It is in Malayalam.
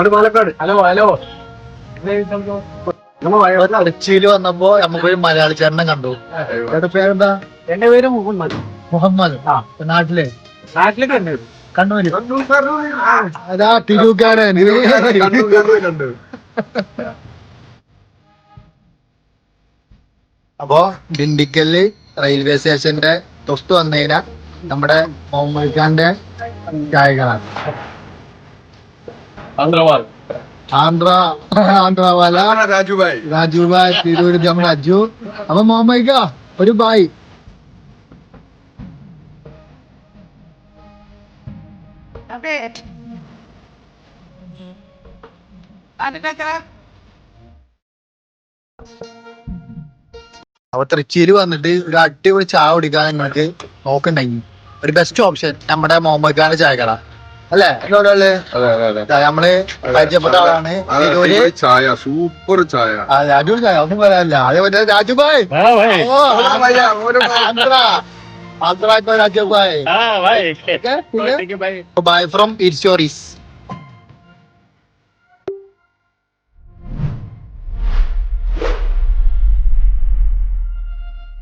പാലക്കാട്. Hello hello. കൊച്ചിയിൽ വന്നപ്പോ നമുക്കൊരു മലയാളി ചേട്ടനെ കണ്ടു. എന്റെ പേരെന്താ? എന്റെ പേര് മുഹമ്മദ്. മുഹമ്മദ്. നാട്ടിലെ നാട്ടിലേക്ക് തന്നെ കണ്ണൂര്. അതാ തിരൂക്കാരൻ. അപ്പോ ദിണ്ടിക്കല് റെയിൽവേ സ്റ്റേഷന്റെ തൊട്ട് വന്നതിനാ നമ്മുടെ മുഹമ്മദ് ഖാന്റെ ചായകളാണ്. ആന്ധ്രാവാല രാജുഭായ് തിരൂര് രാജു. അപ്പൊ മുഹമ്മദ് ഖാ ഒരു ബായ്. അപ്പൊ തൃശ്ശൂര് വന്നിട്ട് ഒരു അടിപൊളി ചായ കുടിക്കാൻ നിങ്ങൾക്ക് നോക്കണ്ടെങ്കിൽ ഒരു ബെസ്റ്റ് ഓപ്ഷൻ നമ്മുടെ മുഹമ്മദ് ഖാന്റെ ചായക്കട അല്ലേ? നമ്മള് പരിചയപ്പെട്ട ആളാണ്. ചായ സൂപ്പർ ചായ. അതെ, അടിപൊളി ചായ, ഒന്നും പറയാനില്ല. അതേപോലെ Rajubhai Andhra Rajubhai. Bye from it stories.